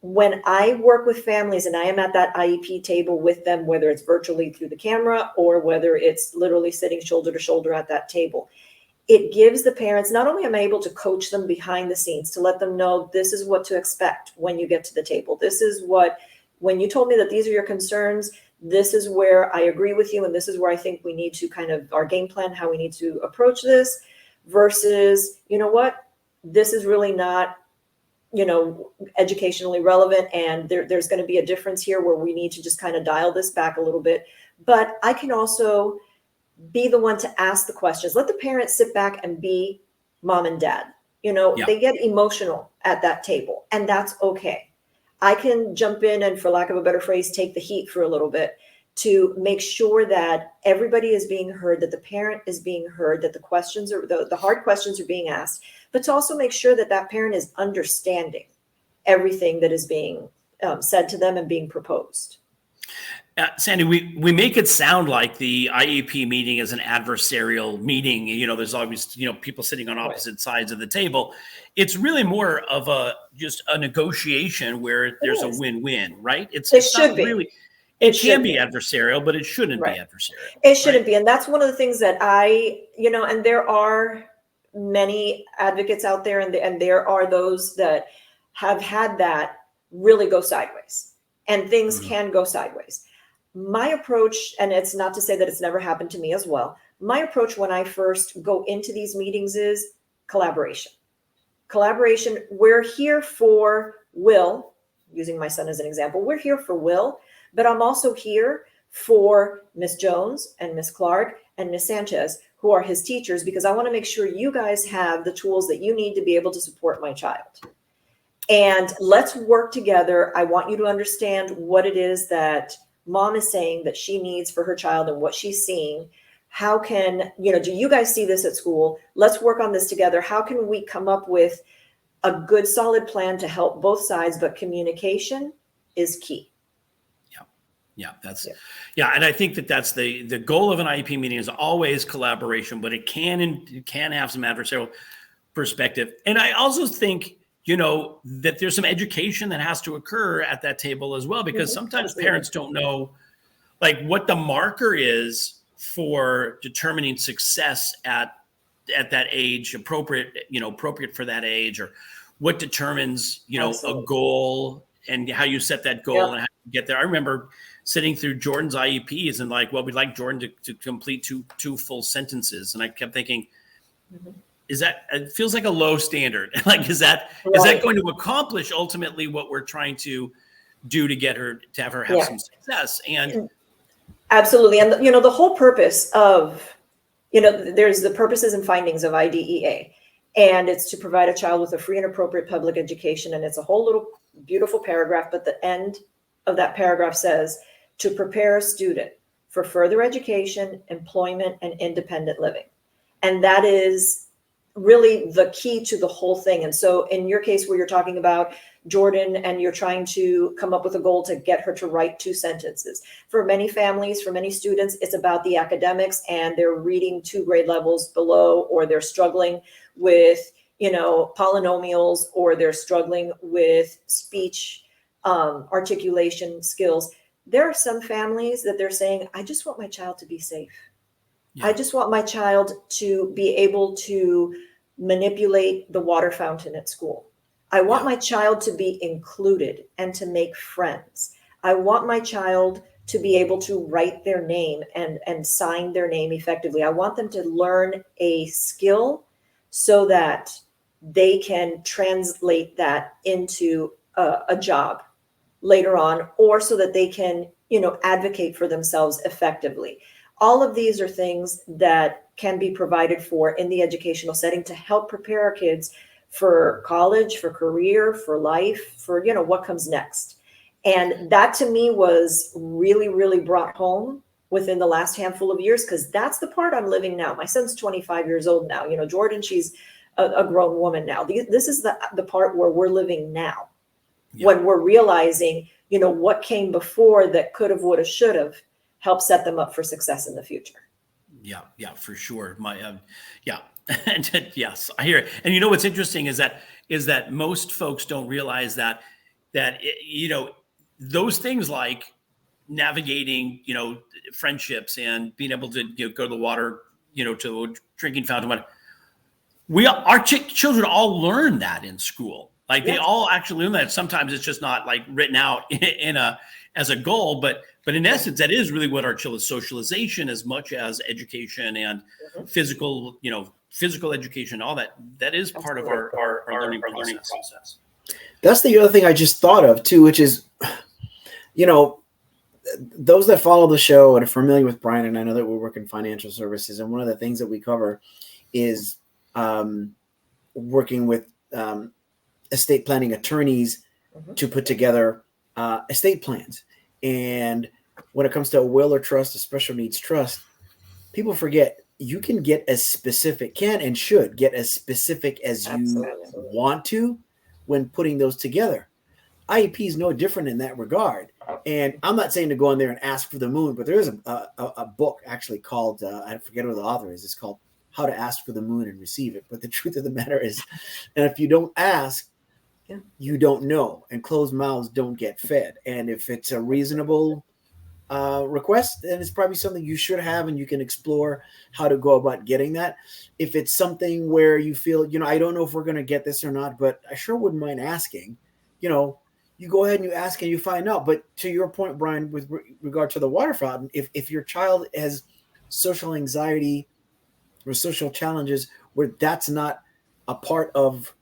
When I work with families and I am at that IEP table with them, whether it's virtually through the camera or whether it's literally sitting shoulder to shoulder at that table, it gives the parents, not only am I able to coach them behind the scenes to let them know this is what to expect when you get to the table. This is when you told me that these are your concerns, this is where I agree with you. And this is where I think we need to our game plan, how we need to approach this, versus, you know what? this is really not, educationally relevant, and there's going to be a difference here where we need to just kind of dial this back a little bit. But I can also be the one to ask the questions. Let the parents sit back and be mom and dad. They get emotional at that table, and that's okay. I can jump in and, for lack of a better phrase, take the heat for a little bit to make sure that everybody is being heard, that the parent is being heard, that the questions are the hard questions are being asked, but to also make sure that that parent is understanding everything that is being said to them and being proposed. Sandy, we make it sound like the IEP meeting is an adversarial meeting. There's always, people sitting on opposite sides of the table. It's really more of just a negotiation where there's a win-win, right? It should be. Really, it can be adversarial, but it shouldn't be adversarial. It shouldn't be. And that's one of the things that and there are many advocates out there, and there are those that have had that really go sideways, and things can go sideways. My approach, and it's not to say that it's never happened to me as well, my approach when I first go into these meetings is collaboration. Collaboration. We're here for Will, using my son as an example. We're here for Will, but I'm also here for Miss Jones and Miss Clark and Miss Sanchez, who are his teachers, because I want to make sure you guys have the tools that you need to be able to support my child. And let's work together. I want you to understand what it is that mom is saying that she needs for her child and what she's seeing. How can, do you guys see this at school? Let's work on this together. How can we come up with a good, solid plan to help both sides? But communication is key. Yeah. And I think that that's the goal of an IEP meeting is always collaboration, but it can have some adversarial perspective. And I also think, that there's some education that has to occur at that table as well, because sometimes parents don't know like what the marker is for determining success at that age, appropriate for that age, or what determines, a goal and how you set that goal and how you get there. I remember sitting through Jordan's IEPs and like, well, we'd like Jordan to complete two full sentences. And I kept thinking, it feels like a low standard. Like, is that going to accomplish ultimately what we're trying to do to get her to have some success? And absolutely. And the whole purpose of, there's the purposes and findings of IDEA, and it's to provide a child with a free and appropriate public education. And it's a whole little beautiful paragraph, but the end of that paragraph says to prepare a student for further education, employment, and independent living. And that is really the key to the whole thing. And so in your case, where you're talking about Jordan and you're trying to come up with a goal to get her to write 2 sentences. For many families, for many students, it's about the academics and they're reading 2 grade levels below, or they're struggling with, polynomials, or they're struggling with speech, articulation skills. There are some families that they're saying, I just want my child to be safe. Yeah. I just want my child to be able to manipulate the water fountain at school. I want my child to be included and to make friends. I want my child to be able to write their name and sign their name effectively. I want them to learn a skill so that they can translate that into a job later on, or so that they can, advocate for themselves effectively. All of these are things that can be provided for in the educational setting to help prepare our kids for college, for career, for life, for, what comes next. And that to me was really, really brought home within the last handful of years, because that's the part I'm living now. My son's 25 years old now. Jordan, she's a grown woman now. This is the part where we're living now, when we're realizing, what came before that could have, would have, should have, help set them up for success in the future. Yeah, for sure. And yes, I hear it. And what's interesting is that most folks don't realize that those things like navigating, friendships and being able to go to the water, to a drinking fountain. Our children all learn that in school. Like they all actually learn that. Sometimes it's just not like written out as a goal, but in essence, that is really what our children's socialization, as much as education and physical, physical education, all that is part of our learning process. That's the other thing I just thought of too, which is, those that follow the show and are familiar with Brian, and I know that we work in financial services, and one of the things that we cover is working with estate planning attorneys to put together estate plans. And when it comes to a will or trust, a special needs trust, people forget you can get as specific, can and should get as specific as you want to when putting those together. IEP is no different in that regard. And I'm not saying to go in there and ask for the moon, but there is a book actually called, I forget who the author is. It's called How to Ask for the Moon and Receive It. But the truth of the matter is, and if you don't ask, you don't know, and closed mouths don't get fed. And if it's a reasonable request, then it's probably something you should have, and you can explore how to go about getting that. If it's something where you feel, I don't know if we're going to get this or not, but I sure wouldn't mind asking, you go ahead and you ask and you find out. But to your point, Brian, with regard to the water fountain, if your child has social anxiety or social challenges where that's not a part of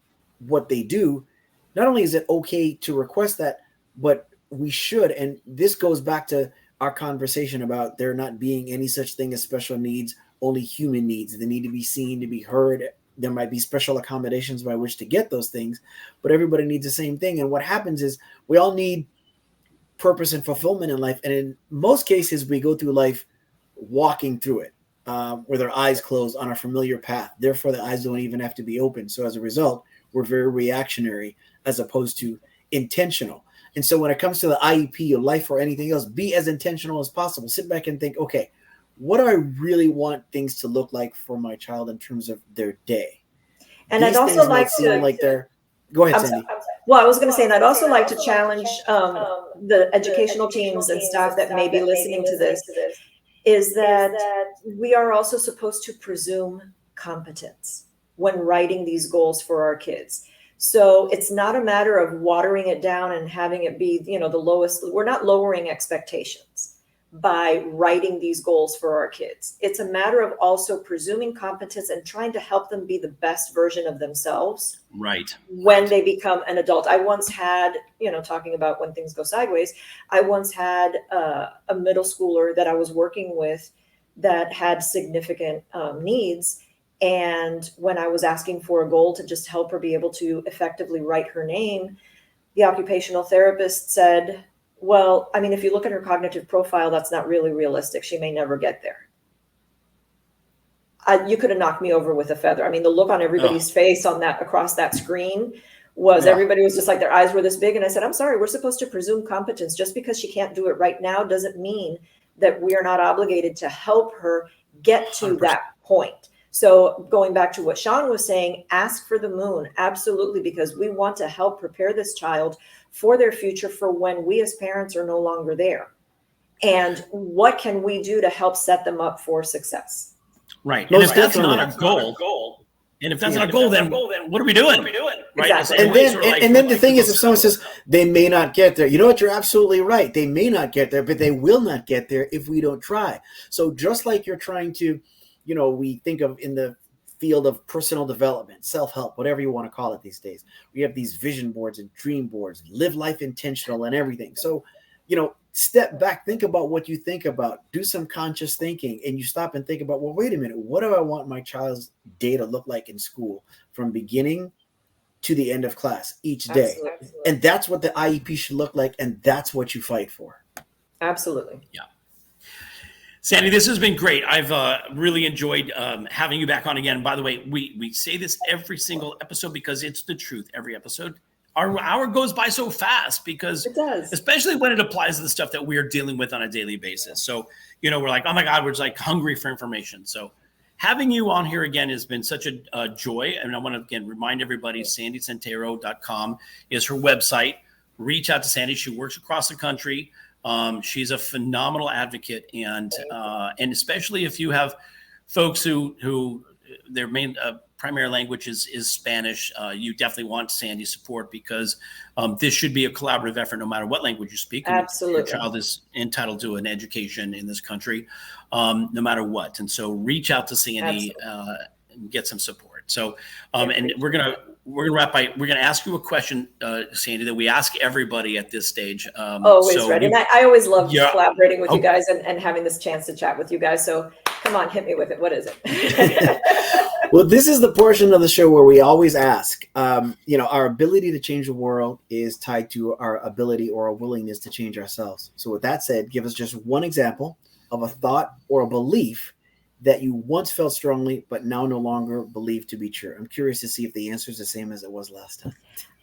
what they do, not only is it okay to request that, but we should. And this goes back to our conversation about there not being any such thing as special needs, only human needs. They need to be seen, to be heard. There might be special accommodations by which to get those things, but everybody needs the same thing. And what happens is we all need purpose and fulfillment in life. And in most cases, we go through life walking through it with our eyes closed on a familiar path. Therefore, the eyes don't even have to be open. So as a result, we're very reactionary as opposed to intentional. And so when it comes to the IEP or life or anything else, be as intentional as possible. Sit back and think, okay, what do I really want things to look like for my child in terms of their day? And I'd also like to go ahead, Sandy. Well, I was going to say, and I'd also like to challenge the educational teams and staff that may be listening to this, is that we are also supposed to presume competence when writing these goals for our kids. So it's not a matter of watering it down and having it be, the lowest. We're not lowering expectations by writing these goals for our kids. It's a matter of also presuming competence and trying to help them be the best version of themselves. Right. When they become an adult. I once had, talking about when things go sideways, I once had a middle schooler that I was working with that had significant needs. And when I was asking for a goal to just help her be able to effectively write her name, the occupational therapist said, well, I mean, if you look at her cognitive profile, that's not really realistic. She may never get there. You could have knocked me over with a feather. I mean, the look on everybody's face on that across that screen was everybody was just like their eyes were this big. And I said, I'm sorry, we're supposed to presume competence. Just because she can't do it right now doesn't mean that we are not obligated to help her get to 100%. That point. So going back to what Shawn was saying, ask for the moon. Absolutely, because we want to help prepare this child for their future for when we as parents are no longer there. And what can we do to help set them up for success? Right. And if that's not a goal, and if that's not a goal, then what are we doing? Right. Exactly. And then the thing is, if someone says they may not get there, you know what? You're absolutely right. They may not get there, but they will not get there if we don't try. So just like you're trying to, we think of in the field of personal development, self-help, whatever you want to call it these days. We have these vision boards and dream boards, live life intentional and everything. So, step back, think about what you think about, do some conscious thinking, and you stop and think about, well, wait a minute, what do I want my child's day to look like in school from beginning to the end of class each day? Absolutely. And that's what the IEP should look like, and that's what you fight for. Absolutely. Yeah. Sandy, this has been great. I've really enjoyed having you back on again. By the way, we say this every single episode because it's the truth. Every episode, our hour goes by so fast because it does, especially when it applies to the stuff that we're dealing with on a daily basis. So, we're like, oh my God, we're just like hungry for information. So having you on here again has been such a joy. And I want to, again, remind everybody, sandysanteiro.com is her website. Reach out to Sandy. She works across the country. She's a phenomenal advocate, and especially if you have folks who their main primary language is Spanish, you definitely want Sandy's support because this should be a collaborative effort no matter what language you speak. Absolutely. Your child is entitled to an education in this country, no matter what. And so reach out to Sandy. get some support. So, and we're gonna wrap by, we're gonna ask you a question, Sandy, that we ask everybody at this stage. Always ready. And I always love collaborating with you Okay. guys and having this chance to chat with you guys. So come on, hit me with it. What is it? Well, this is the portion of the show where we always ask, our ability to change the world is tied to our ability or a willingness to change ourselves. So with that said, give us just one example of a thought or a belief that you once felt strongly, but now no longer believe to be true. I'm curious to see if the answer is the same as it was last time.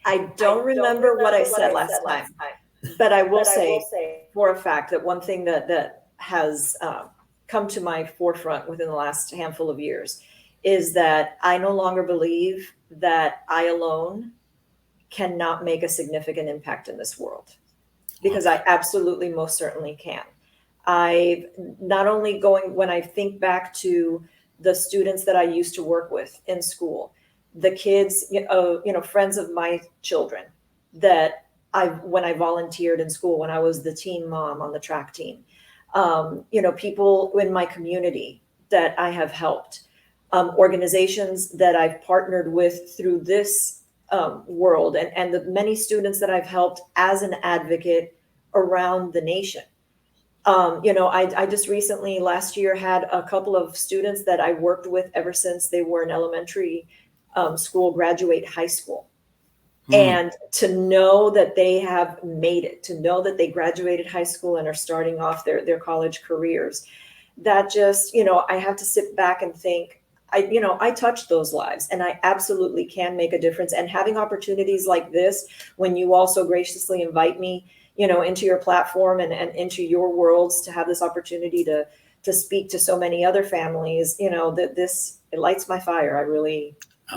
I don't remember what I said last time, but I will say for a fact that one thing that has come to my forefront within the last handful of years is that I no longer believe that I alone cannot make a significant impact in this world, because I absolutely most certainly can. I not only when I think back to the students that I used to work with in school, the kids, friends of my children that when I volunteered in school, when I was the teen mom on the track team, people in my community that I have helped, organizations that I've partnered with through this world, and the many students that I've helped as an advocate around the nation. I just recently last year had a couple of students that I worked with ever since they were in elementary school, graduate high school. And to know that they have made it, to know that they graduated high school and are starting off their college careers, that just, I have to sit back and think, I touched those lives, and I absolutely can make a difference. And having opportunities like this, when you also graciously invite me, into your platform and into your worlds, to have this opportunity to speak to so many other families, it lights my fire.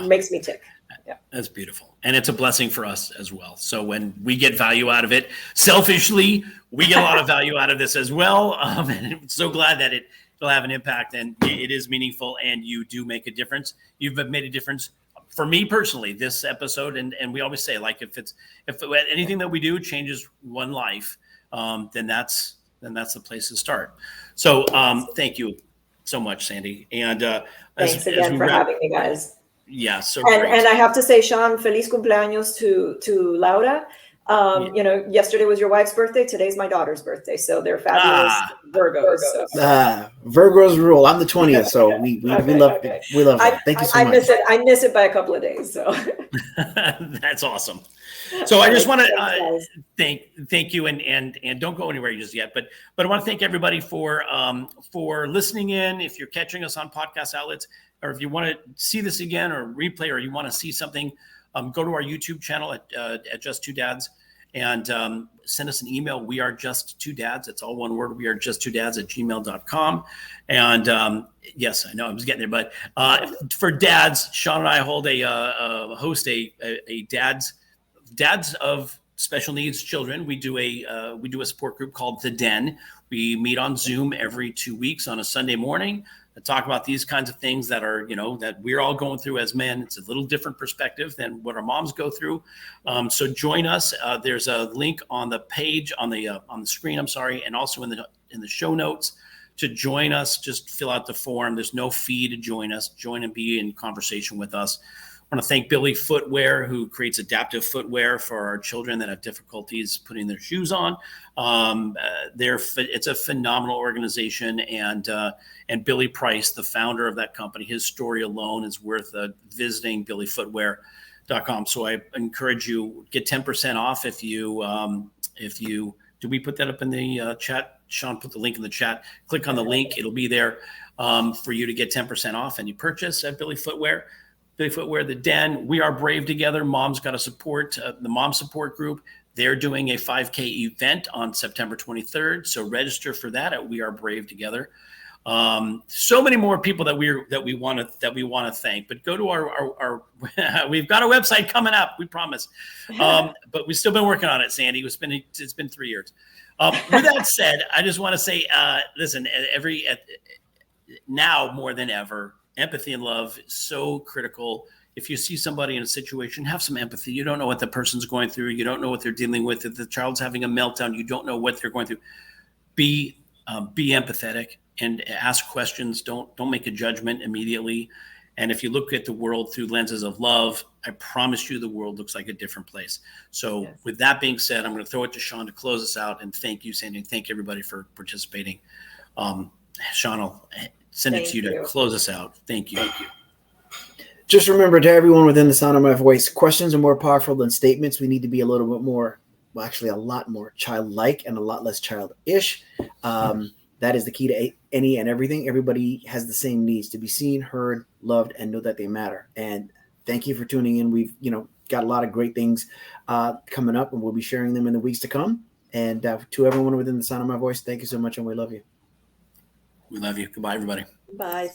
Makes me tick. Yeah. That's beautiful. And it's a blessing for us as well. So when we get value out of it, selfishly, we get a lot of value out of this as well. And I'm so glad that it'll have an impact, and it is meaningful, and you do make a difference. You've made a difference for me personally, this episode. And we always say, like, if anything that we do changes one life, then that's the place to start. So thank you so much, Sandy. And thanks again for having me, guys. Yeah. So and I have to say, Shawn, feliz cumpleaños to Laura. Yesterday was your wife's birthday. Today's my daughter's birthday. So they're fabulous Virgos. Virgos rule. I'm the 20th, so we love that. Thank you so much. I miss it by a couple of days. So that's awesome. So I just want to thank you, and don't go anywhere just yet. But I want to thank everybody for listening in. If you're catching us on podcast outlets, or if you want to see this again or replay, or you want to see something, go to our YouTube channel at Just Two Dads, and send us an email. We are Just Two Dads. It's all one word. We are Just Two Dads at gmail.com. And yes, I know I was getting there, but for dads, Shawn and I host a dads of special needs children. We do a support group called The Den. We meet on Zoom every 2 weeks on a Sunday morning to talk about these kinds of things that are, that we're all going through as men. It's a little different perspective than what our moms go through. So join us. There's a link on the page on the screen. And also in the show notes to join us. Just fill out the form. There's no fee to join us. Join and be in conversation with us. I want to thank Billy Footwear, who creates adaptive footwear for our children that have difficulties putting their shoes on. It's a phenomenal organization, and Billy Price, the founder of that company, his story alone is worth visiting BillyFootwear.com. So I encourage you, get 10% off if you do we put that up in the chat? Shawn put the link in the chat. Click on the link; it'll be there for you to get 10% off any purchase at Billy Footwear. Billy Footwear, The Den, We Are Brave Together. Mom's got to support the Mom Support Group. They're doing a 5K event on September 23rd. So register for that at We Are Brave Together. So many more people that we want to thank. But go to our we've got a website coming up. We promise. But we've still been working on it, Sandy. It's been 3 years. With that said, I just want to say, listen, now more than ever, empathy and love is so critical. If you see somebody in a situation, have some empathy. You don't know what the person's going through. You don't know what they're dealing with. If the child's having a meltdown, you don't know what they're going through. Be empathetic and ask questions. Don't make a judgment immediately. And if you look at the world through lenses of love, I promise you the world looks like a different place. So Yes. with that being said, I'm going to throw it to Shawn to close us out. And thank you, Sandy. Thank everybody for participating. Shawn, I'll send it to you to close us out. Thank you. Just remember, to everyone within the sound of my voice, questions are more powerful than statements. We need to be a little bit more, well, actually a lot more childlike and a lot less childish. That is the key to any and everything. Everybody has the same needs: to be seen, heard, loved, and know that they matter. And thank you for tuning in. We've, got a lot of great things coming up, and we'll be sharing them in the weeks to come. And to everyone within the sound of my voice, thank you so much, and we love you. We love you. Goodbye, everybody. Bye.